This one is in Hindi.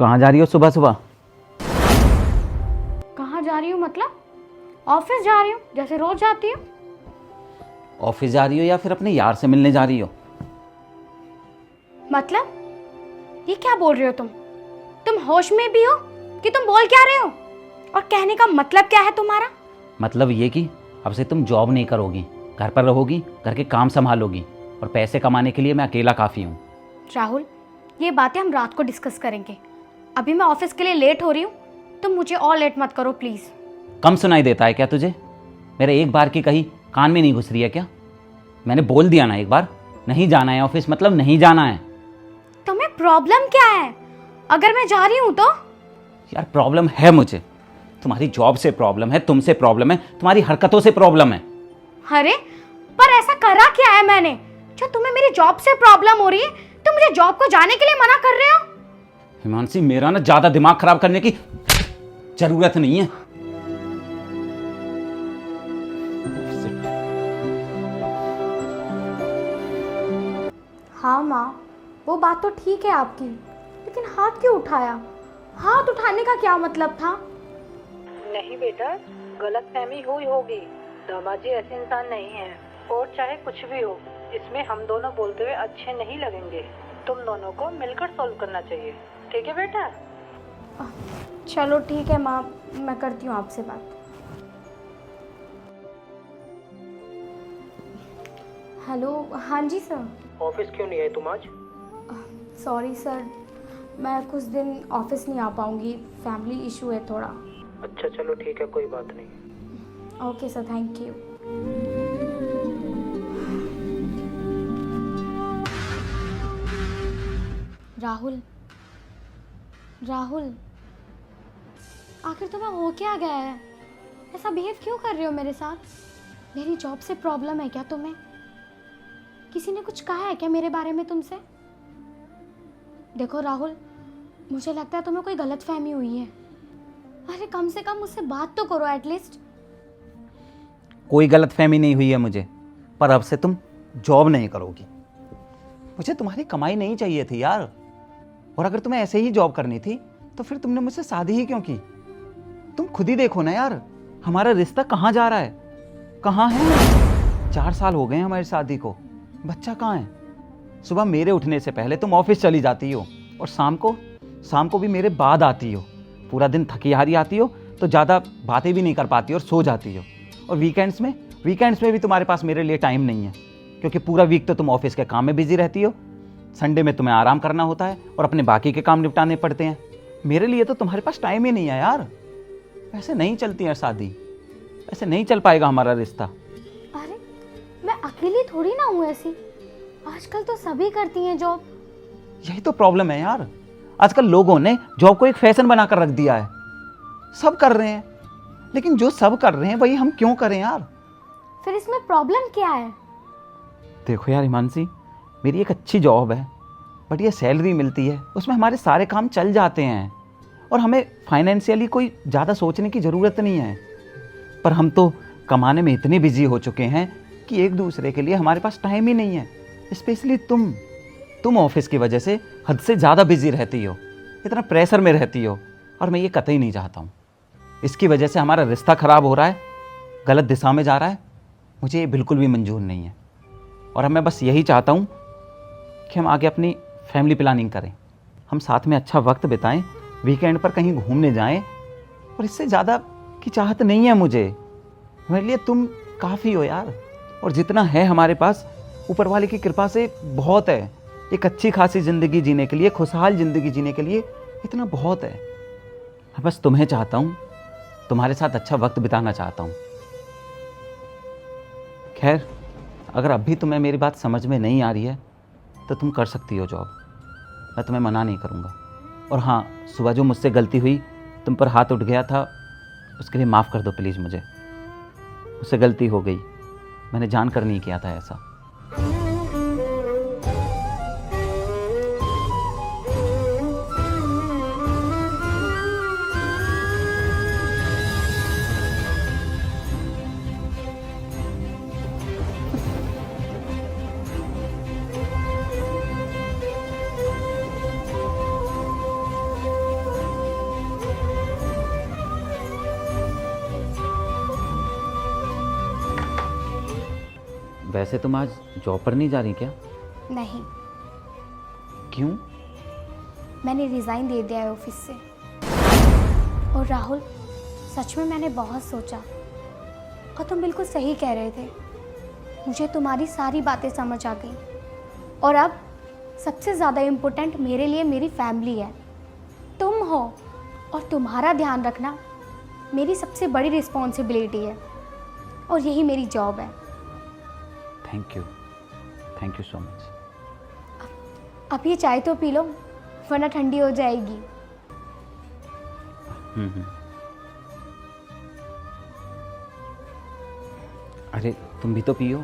कहाँ जा रही हो सुबह सुबह? कहाँ जा रही हूँ मतलब? ऑफिस जा रही हूँ जैसे रोज जाती हूँ। ऑफिस जा रही हो या फिर अपने यार से मिलने जा रही हो? मतलब ये क्या बोल रहे हो तुम होश में भी हो कि तुम बोल क्या रहे हो? और कहने का मतलब क्या है तुम्हारा? मतलब ये कि अब से तुम जॉब नहीं करोगी, घर पर रहोगी, घर के काम संभालोगी और पैसे कमाने के लिए मैं अकेला काफ़ी हूँ। राहुल, ये बातें हम रात को डिस्कस करेंगे। अभी मैं ऑफिस के लिए लेट हो रही हूँ। तुम मुझे और लेट मत करो प्लीज़। कम सुनाई देता है क्या तुझे? मेरे एक बार की कही कान में नहीं घुस रही है क्या? मैंने बोल दिया ना एक बार, नहीं जाना है ऑफिस मतलब नहीं जाना है। तुम्हें प्रॉब्लम क्या है? अगर मैं जा रही हूँ तो? यार प्रॉब्लम है मुझे, तुम्हारी जॉब से प्रॉब्लम है, तुमसे प्रॉब्लम है, तुम्हारी हरकतों से प्रॉब्लम है। अरे पर ऐसा करा क्या है मैंने जो तुम्हें मेरी जॉब से प्रॉब्लम हो रही है? तुम मुझे जॉब को जाने के लिए मना कर रहे हो? हिमांशी, मेरा ना ज्यादा दिमाग खराब करने की जरूरत नहीं है। हाँ माँ, वो बात तो ठीक है आपकी, लेकिन हाथ क्यों उठाया? हाथ उठाने का क्या मतलब था? नहीं बेटा, गलतफहमी हुई होगी। दामाजी ऐसे इंसान नहीं है, और चाहे कुछ भी हो, इसमें हम दोनों बोलते हुए अच्छे नहीं लगेंगे। तुम दोनों को मिलकर सॉल्व करना चाहिए, ठीक है बेटा? चलो ठीक है माँ, मैं करती हूँ आपसे बात। हेलो, हाँ जी सर। ऑफिस क्यों नहीं आई तुम आज? सॉरी सर, मैं कुछ दिन ऑफिस नहीं आ पाऊँगी, फैमिली इशू है थोड़ा। अच्छा चलो ठीक है, कोई बात नहीं। Okay sir, thank you. Rahul, Rahul, आखिर तुम्हें हो क्या गया है? ऐसा बिहेव क्यों कर रहे हो मेरे साथ? मेरी जॉब से प्रॉब्लम है क्या तुम्हें? किसी ने कुछ कहा है क्या मेरे बारे में तुमसे? देखो राहुल, मुझे लगता है तुम्हें कोई गलतफहमी हुई है। अरे कम से कम मुझसे बात तो करो एटलीस्ट। कोई गलतफहमी नहीं हुई है मुझे, पर अब से तुम जॉब नहीं करोगी। मुझे तुम्हारी कमाई नहीं चाहिए थी यार, और अगर तुम्हें ऐसे ही जॉब करनी थी तो फिर तुमने मुझसे शादी ही क्यों की? तुम खुद ही देखो ना यार, हमारा रिश्ता कहाँ जा रहा है, कहाँ है? 4 साल हो गए हैं हमारी शादी को, बच्चा कहाँ है? सुबह मेरे उठने से पहले तुम ऑफिस चली जाती हो और शाम को भी मेरे बाद आती हो। पूरा दिन थकी हारी आती हो तो ज़्यादा बातें भी नहीं कर पाती और सो जाती हो। और वीकेंड्स में भी तुम्हारे पास मेरे लिए टाइम नहीं है, क्योंकि पूरा वीक तो तुम ऑफिस के काम में बिजी रहती हो। संडे में तुम्हें आराम करना होता है और अपने बाकी के काम निपटाने पड़ते हैं। मेरे लिए तो तुम्हारे पास टाइम ही नहीं है यार। ऐसे नहीं चलती है शादी, ऐसे नहीं चल पाएगा हमारा रिश्ता। अरे मैं अकेली थोड़ी ना हूँ ऐसी, आजकल तो सभी करती हैं जॉब। यही तो प्रॉब्लम है यार, आजकल लोगों ने जॉब को एक फैशन बनाकर रख दिया है। सब कर रहे हैं, लेकिन जो सब कर रहे हैं वही हम क्यों करें यार? फिर इसमें प्रॉब्लम क्या है? देखो यार हिमांशी, मेरी एक अच्छी जॉब है, बढ़िया सैलरी मिलती है, उसमें हमारे सारे काम चल जाते हैं और हमें फाइनेंशियली कोई ज़्यादा सोचने की ज़रूरत नहीं है। पर हम तो कमाने में इतने बिजी हो चुके हैं कि एक दूसरे के लिए हमारे पास टाइम ही नहीं है। स्पेशली तुम ऑफिस की वजह से हद से ज़्यादा बिजी रहती हो, इतना प्रेशर में रहती हो, और मैं ये कतई नहीं चाहता हूँ। इसकी वजह से हमारा रिश्ता ख़राब हो रहा है, गलत दिशा में जा रहा है। मुझे ये बिल्कुल भी मंजूर नहीं है, और अब मैं बस यही चाहता हूँ कि हम आगे अपनी फैमिली प्लानिंग करें, हम साथ में अच्छा वक्त बिताएं, वीकेंड पर कहीं घूमने जाएं, और इससे ज़्यादा की चाहत नहीं है मुझे। मेरे लिए तुम काफ़ी हो यार, और जितना है हमारे पास ऊपर वाले की कृपा से बहुत है। एक अच्छी खासी ज़िंदगी जीने के लिए, खुशहाल ज़िंदगी जीने के लिए इतना बहुत है। मैं बस तुम्हें चाहता हूँ, तुम्हारे साथ अच्छा वक्त बिताना चाहता हूँ। खैर, अगर अब भी तुम्हें मेरी बात समझ में नहीं आ रही है तो तुम कर सकती हो जॉब, मैं तुम्हें मना नहीं करूँगा। और हाँ, सुबह जो मुझसे गलती हुई, तुम पर हाथ उठ गया था, उसके लिए माफ़ कर दो प्लीज़। मुझसे गलती हो गई, मैंने जानकर नहीं किया था ऐसा। वैसे तुम आज जॉब पर नहीं जा रही क्या? नहीं, क्यों? मैंने रिज़ाइन दे दिया है ऑफिस से। और राहुल, सच में मैंने बहुत सोचा और तुम बिल्कुल सही कह रहे थे। मुझे तुम्हारी सारी बातें समझ आ गई और अब सबसे ज़्यादा इम्पोर्टेंट मेरे लिए मेरी फैमिली है। तुम हो और तुम्हारा ध्यान रखना मेरी सबसे बड़ी रिस्पॉन्सिबिलिटी है और यही मेरी जॉब है। Thank you so much. अब ये चाय तो पी लो वरना ठंडी हो जाएगी। अरे तुम भी तो पियो।